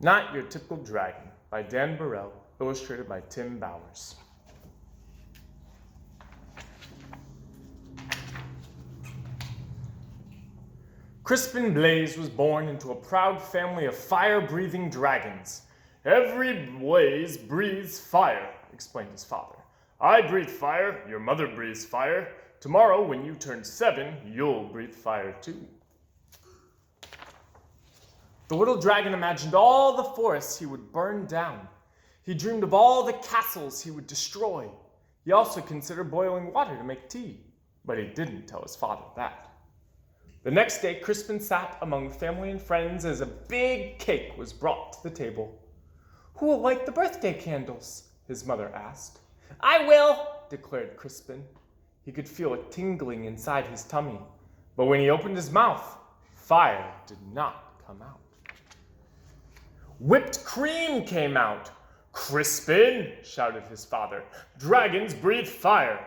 Not Your Typical Dragon by Dan Burrell, illustrated by Tim Bowers. Crispin Blaze was born into a proud family of fire-breathing dragons. Every blaze breathes fire, explained his father. I breathe fire, your mother breathes fire. Tomorrow, when you turn 7, you'll breathe fire too. The little dragon imagined all the forests he would burn down. He dreamed of all the castles he would destroy. He also considered boiling water to make tea, but he didn't tell his father that. The next day, Crispin sat among family and friends as a big cake was brought to the table. Who will light the birthday candles? His mother asked. I will, declared Crispin. He could feel a tingling inside his tummy, but when he opened his mouth, fire did not come out. Whipped cream came out. Crispin, shouted his father, dragons breathe fire.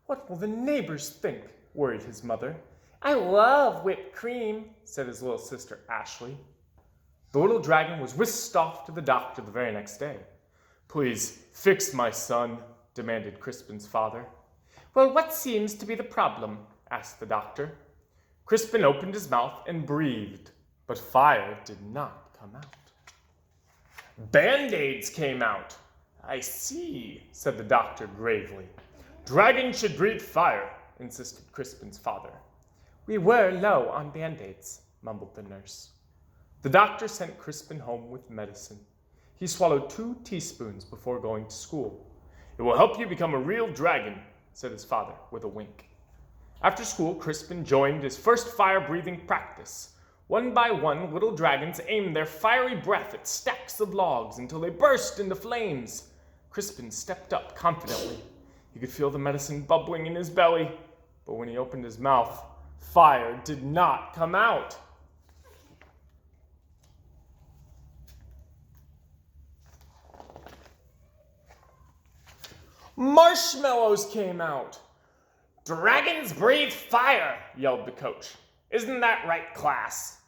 What will the neighbors think? Worried his mother. I love whipped cream, said his little sister Ashley. The little dragon was whisked off to the doctor the very next day. Please fix my son, demanded Crispin's father. Well, what seems to be the problem? Asked the doctor. Crispin opened his mouth and breathed, but fire did not come out. Band-Aids came out. I see, said the doctor gravely. Dragons should breathe fire, insisted Crispin's father. We were low on Band-Aids, mumbled the nurse. The doctor sent Crispin home with medicine. He swallowed 2 teaspoons before going to school. It will help you become a real dragon, said his father with a wink. After school, Crispin joined his first fire-breathing practice. One by one, little dragons aimed their fiery breath at stacks of logs until they burst into flames. Crispin stepped up confidently. He could feel the medicine bubbling in his belly, but when he opened his mouth, fire did not come out. Marshmallows came out. Dragons breathe fire, yelled the coach. Isn't that right, class?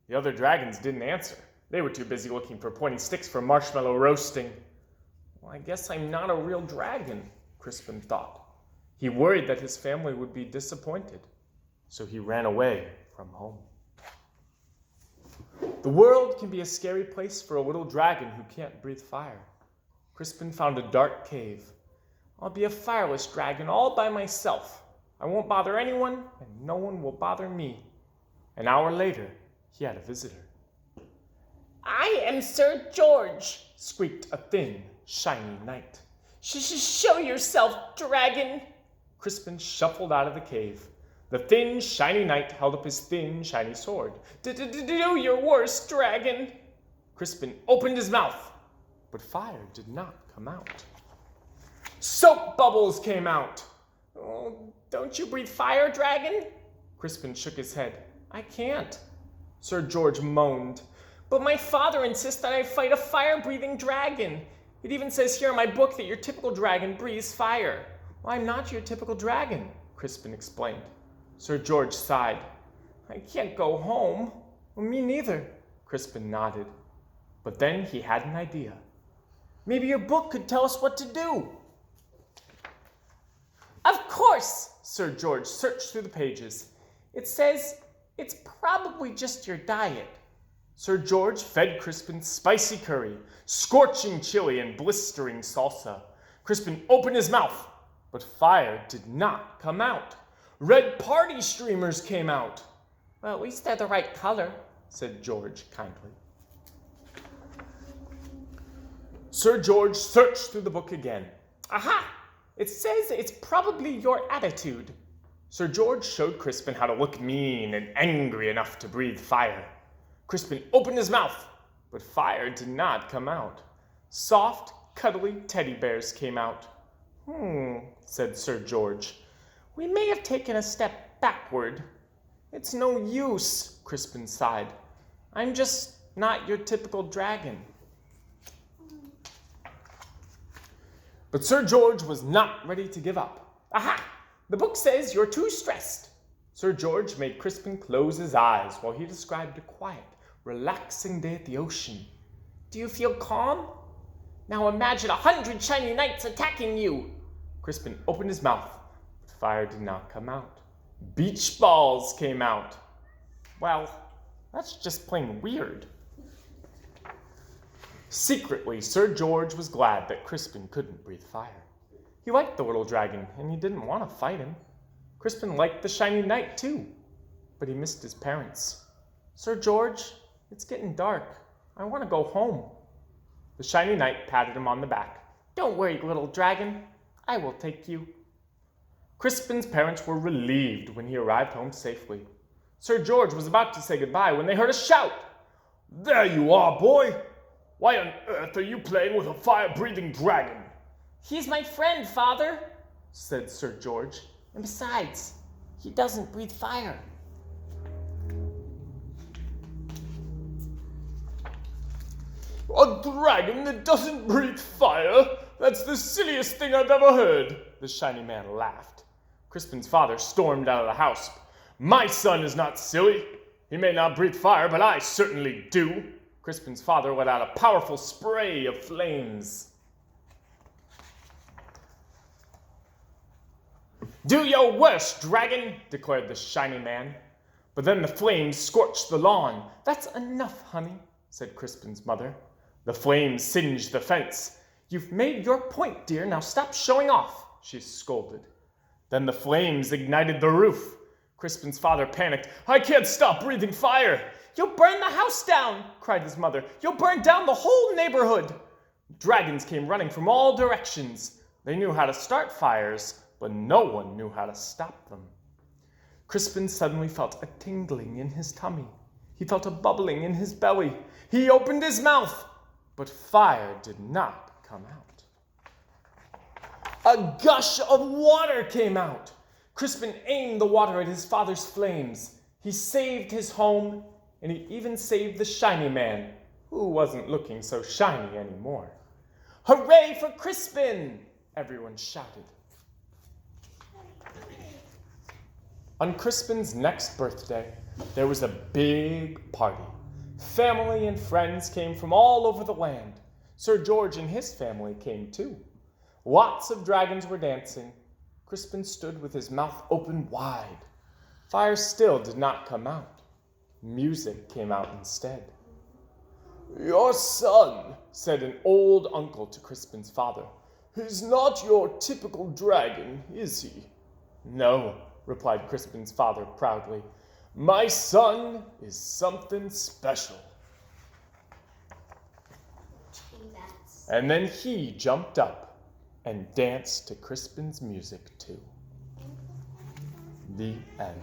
The other dragons didn't answer. They were too busy looking for pointy sticks for marshmallow roasting. Well, I guess I'm not a real dragon, Crispin thought. He worried that his family would be disappointed, so he ran away from home. The world can be a scary place for a little dragon who can't breathe fire. Crispin found a dark cave. I'll be a fireless dragon all by myself. I won't bother anyone, and no one will bother me. An hour later, he had a visitor. I am Sir George, squeaked a thin, shiny knight. Show yourself, dragon. Crispin shuffled out of the cave. The thin, shiny knight held up his thin, shiny sword. Do your worst, dragon. Crispin opened his mouth, but fire did not come out. Soap bubbles came out. Oh, don't you breathe fire, dragon? Crispin shook his head. I can't, Sir George moaned. But my father insists that I fight a fire-breathing dragon. It even says here in my book that your typical dragon breathes fire. Well, I'm not your typical dragon, Crispin explained. Sir George sighed. I can't go home. Well, me neither, Crispin nodded. But then he had an idea. Maybe your book could tell us what to do. Of course, Sir George searched through the pages. It says it's probably just your diet. Sir George fed Crispin spicy curry, scorching chili, and blistering salsa. Crispin opened his mouth, but fire did not come out. Red party streamers came out. Well, at least they're the right color, said George kindly. Sir George searched through the book again. Aha! It says it's probably your attitude. Sir George showed Crispin how to look mean and angry enough to breathe fire. Crispin opened his mouth, but fire did not come out. Soft, cuddly teddy bears came out. Said Sir George. We may have taken a step backward. It's no use, Crispin sighed. I'm just not your typical dragon. But Sir George was not ready to give up. Aha! The book says you're too stressed. Sir George made Crispin close his eyes while he described a quiet, relaxing day at the ocean. Do you feel calm? Now imagine 100 shiny knights attacking you. Crispin opened his mouth, but fire did not come out. Beach balls came out. Well, that's just plain weird. Secretly, Sir George was glad that Crispin couldn't breathe fire. He liked the little dragon, and he didn't want to fight him. Crispin liked the shiny knight too, but he missed his parents. Sir George, it's getting dark. I want to go home. The shiny knight patted him on the back. Don't worry, little dragon. I will take you. Crispin's parents were relieved when he arrived home safely. Sir George was about to say goodbye when they heard a shout. There you are, boy! Why on earth are you playing with a fire-breathing dragon? He's my friend, Father, said Sir George. And besides, he doesn't breathe fire. A dragon that doesn't breathe fire? That's the silliest thing I've ever heard. The shiny man laughed. Crispin's father stormed out of the house. My son is not silly. He may not breathe fire, but I certainly do. Crispin's father let out a powerful spray of flames. Do your worst, dragon, declared the shiny man. But then the flames scorched the lawn. That's enough, honey, said Crispin's mother. The flames singed the fence. You've made your point, dear. Now stop showing off, she scolded. Then the flames ignited the roof. Crispin's father panicked. I can't stop breathing fire. You'll burn the house down, cried his mother. You'll burn down the whole neighborhood. Dragons came running from all directions. They knew how to start fires, but no one knew how to stop them. Crispin suddenly felt a tingling in his tummy. He felt a bubbling in his belly. He opened his mouth, but fire did not come out. A gush of water came out. Crispin aimed the water at his father's flames. He saved his home, and he even saved the shiny man, who wasn't looking so shiny anymore. Hooray for Crispin! Everyone shouted. On Crispin's next birthday, there was a big party. Family and friends came from all over the land. Sir George and his family came too. Lots of dragons were dancing. Crispin stood with his mouth open wide. Fire still did not come out. Music came out instead. Your son, said an old uncle to Crispin's father, is not your typical dragon, is he? No, replied Crispin's father proudly. My son is something special. And then he jumped up and danced to Crispin's music too. The end.